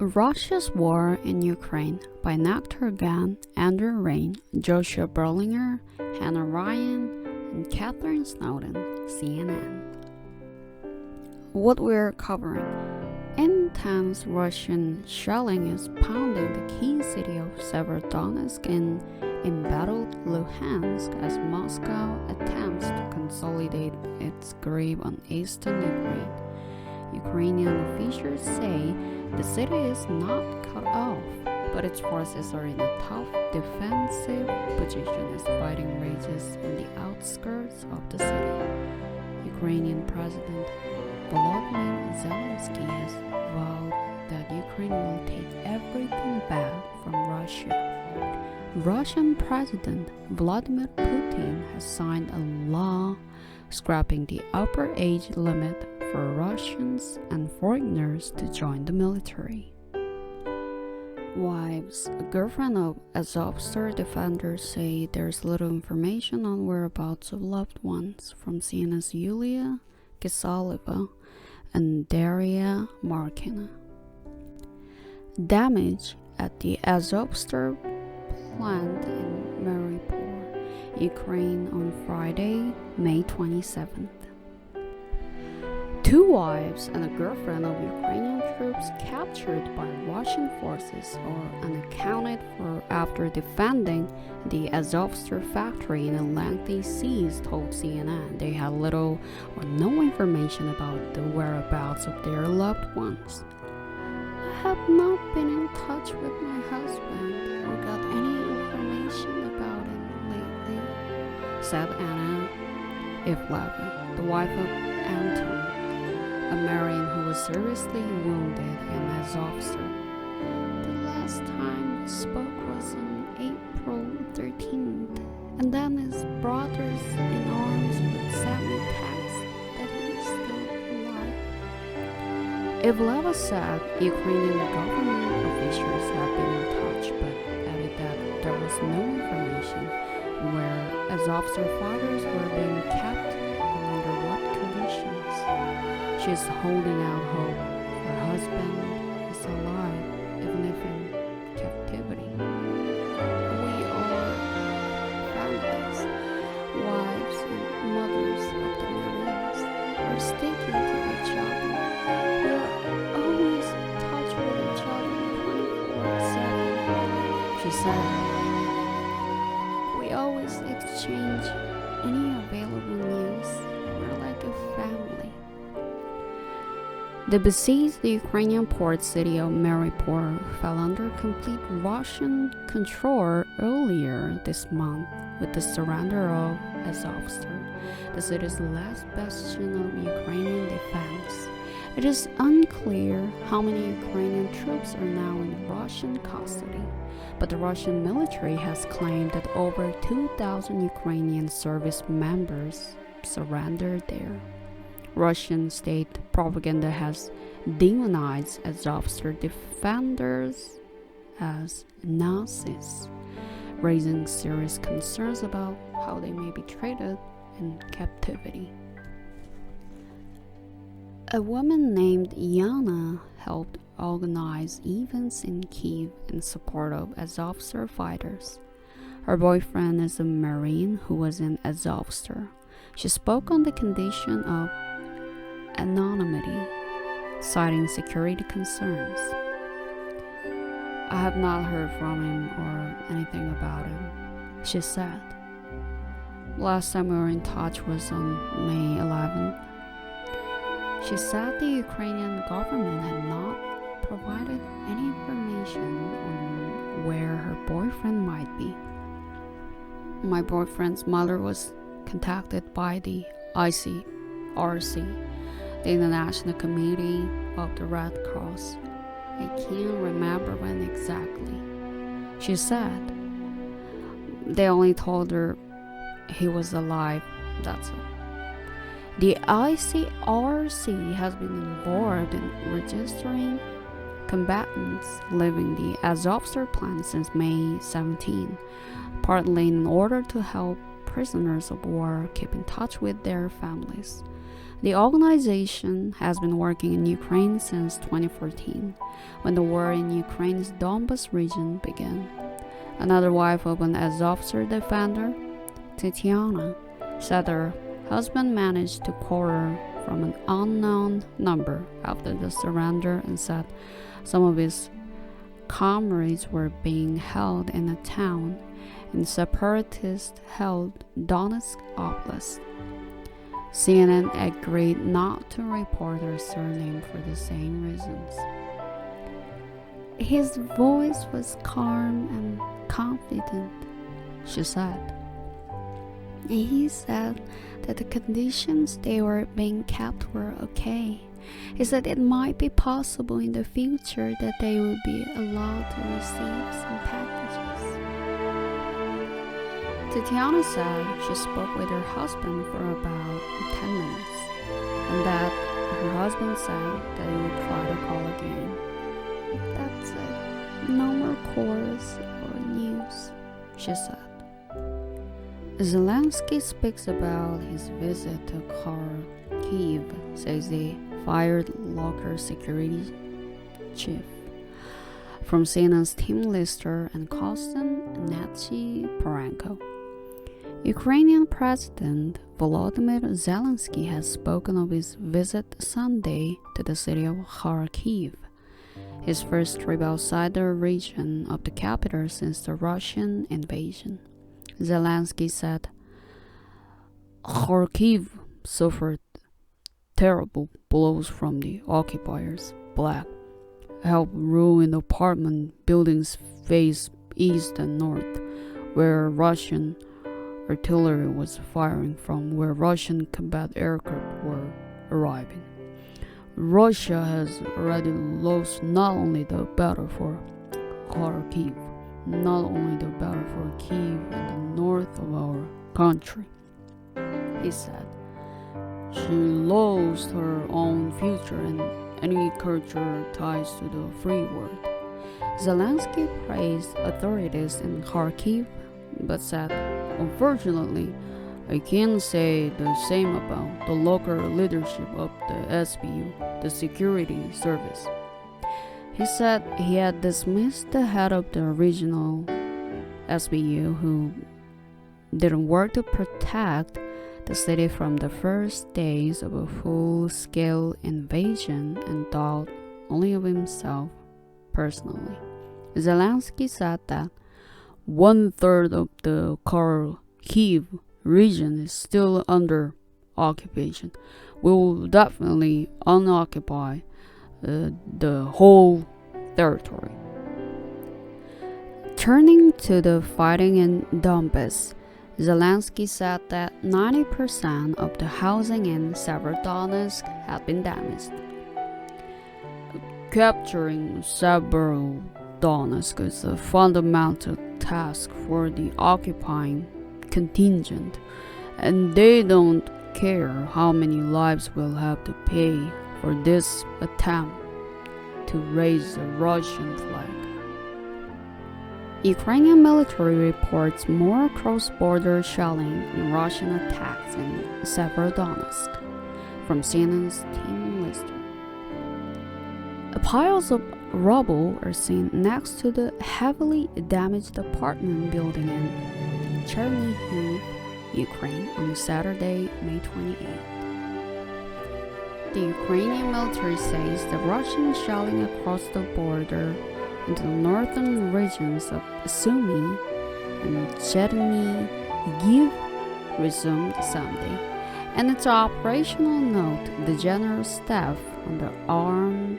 Russia's War in Ukraine by Nectar again, Andrew Raine, Joshua Berlinger, Hannah Ryan, and Kathryn Snowdon, CNN. What we're covering. Intense Russian shelling is pounding the key city of Severodonetsk in embattled Luhansk as Moscow attempts to consolidate its grip on eastern Ukraine. Ukrainian officials say the city is not cut off, but its forces are in a tough defensive position as fighting rages on the outskirts of the city. Ukrainian President Volodymyr Zelensky has vowed that Ukraine will take everything back from Russia. Russian President Vladimir Putin has signed a law scrapping the upper age limit for Russians and foreigners to join the military. Wives, a girlfriend of Azovstal defenders say there's little information on whereabouts of loved ones from CNN's Yulia, Kesaieva, and Daria, Markina. Damage at the Azovstal plant in Mariupol, Ukraine on Friday, May 27th. Two wives and a girlfriend of Ukrainian troops captured by Russian forces or unaccounted for after defending the Azovstal factory in a lengthy siege, told CNN. They had little or no information about the whereabouts of their loved ones. I have not been in touch with my husband or got any information about him lately, said Anna Ivleva, the wife of Anton, a Marine who was seriously wounded in Azovstal. The last time we spoke was on April 13th, and then his brothers in arms would send me text that he was still alive. Ivleva said Ukrainian government officials had been in touch, but added that there was no information where Azovstal fighters were being kept and under what conditions. She's holding out hope her husband is alive, even if in captivity. We are families, wives and mothers of the Marines, are sticking to each other. We are always in touch with each other 24/7, she said. We always exchange any available news. We're like a family. The besieged Ukrainian port city of Mariupol fell under complete Russian control earlier this month with the surrender of Azovstal, the city's last bastion of Ukrainian defense. It is unclear how many Ukrainian troops are now in Russian custody, but the Russian military has claimed that over 2,000 Ukrainian service members surrendered there. Russian state propaganda has demonized Azovstal defenders as Nazis, raising serious concerns about how they may be treated in captivity. A woman named Yana helped organize events in Kyiv in support of Azovstal fighters. Her boyfriend is a Marine who was in Azovstal. She spoke on the condition of anonymity, citing security concerns. I have not heard from him or anything about him, she said. Last time we were in touch was on May 11th. She said the Ukrainian government had not provided any information on where her boyfriend might be. My boyfriend's mother was contacted by the ICRC, the International Committee of the Red Cross. I can't remember when exactly, she said. They only told her he was alive, that's it. The ICRC has been involved in registering combatants leaving the Azovstal plant since May 17, partly in order to help prisoners of war keep in touch with their families. The organization has been working in Ukraine since 2014, when the war in Ukraine's Donbas region began. Another wife of an Azovstal defender, Tatiana, said her husband managed to call her from an unknown number after the surrender and said some of his comrades were being held in a town in separatist-held Donetsk Oblast. CNN agreed not to report her surname for the same reasons. His voice was calm and confident, she said. He said that the conditions they were being kept were okay. He said it might be possible in the future that they would be allowed to receive some packages. Tatiana said she spoke with her husband for about 10 minutes, and that her husband said that he would try to call again. That's it. No more calls or news, she said. Zelensky speaks about his visit to Kharkiv, says the fired local security chief. From CNN's Tim Lister and Kostan, Nechyporenko. Ukrainian President Volodymyr Zelensky has spoken of his visit Sunday to the city of Kharkiv, his first trip outside the region of the capital since the Russian invasion. Zelensky said, Kharkiv suffered terrible blows from the occupiers. Black help ruin apartment buildings face east and north, where Russian artillery was firing from, where Russian combat aircraft were arriving. Russia has already lost not only the battle for Kharkiv, not only the battle for Kiev and the north of our country, he said. She lost her own future and any cultural ties to the free world. Zelensky praised authorities in Kharkiv, but said, unfortunately, I can't say the same about the local leadership of the SBU, the security service. He said he had dismissed the head of the regional SBU who didn't work to protect the city from the first days of a full-scale invasion and thought only of himself personally. Zelensky said that 1/3 of the Kharkiv region is still under occupation. We will definitely unoccupy the whole territory. Turning to the fighting in Donbas, Zelensky said that 90% of the housing in Severodonetsk had been damaged. Capturing Severodonetsk is a fundamental task for the occupying contingent, and they don't care how many lives we'll have to pay for this attempt to raise the Russian flag. Ukrainian military reports more cross-border shelling and Russian attacks in Severodonetsk. From CNN's Tim Lister. Piles of rubble are seen next to the heavily damaged apartment building in Chernihiv, Ukraine on Saturday, May 28. The Ukrainian military says the Russian shelling across the border into the northern regions of Sumy and Chernihiv resumed Sunday. In its operational note, the General Staff on the Armed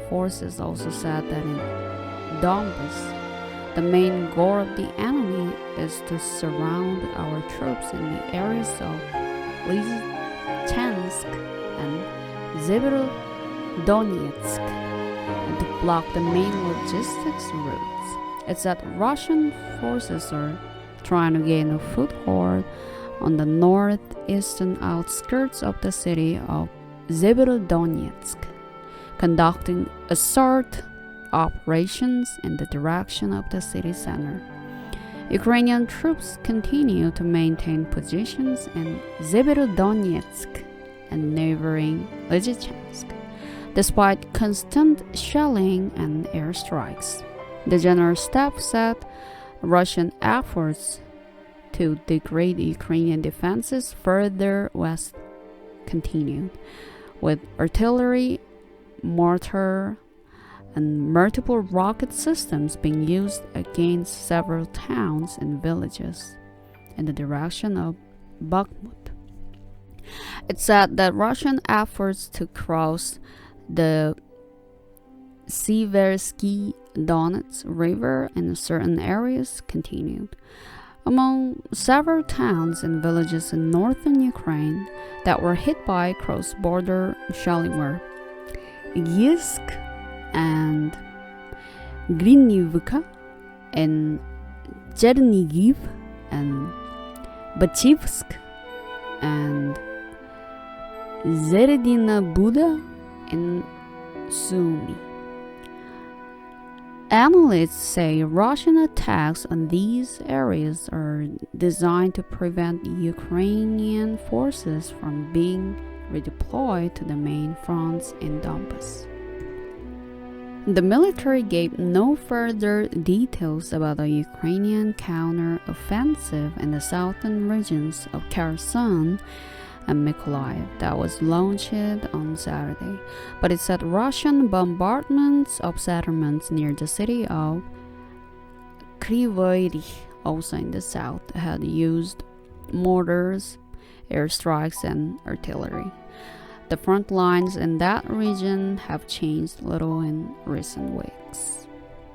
Forces also said that in Donbas, the main goal of the enemy is to surround our troops in the areas of Lysychansk and Severodonetsk and to block the main logistics routes. It's that Russian forces are trying to gain a foothold on the northeastern outskirts of the city of Severodonetsk, conducting assault operations in the direction of the city center. Ukrainian troops continue to maintain positions in Severodonetsk and neighboring Lysychansk, despite constant shelling and airstrikes. The general staff said Russian efforts to degrade Ukrainian defenses further west continued, with artillery, mortar, and multiple rocket systems being used against several towns and villages in the direction of Bakhmut. It said that Russian efforts to cross the Severodonetsk River in certain areas continued. Among several towns and villages in northern Ukraine that were hit by cross-border shelling were Yeysk and Grinivka, and Chernihiv and Bachivsk and Zeredina Buda and Sumy. Analysts say Russian attacks on these areas are designed to prevent Ukrainian forces from being redeployed to the main fronts in Donbas. The military gave no further details about the Ukrainian counter-offensive in the southern regions of Kherson and Mykolaiv that was launched on Saturday, but it said Russian bombardments of settlements near the city of Kryvyi Rih, also in the south, had used mortars, airstrikes, and artillery. The front lines in that region have changed little in recent weeks.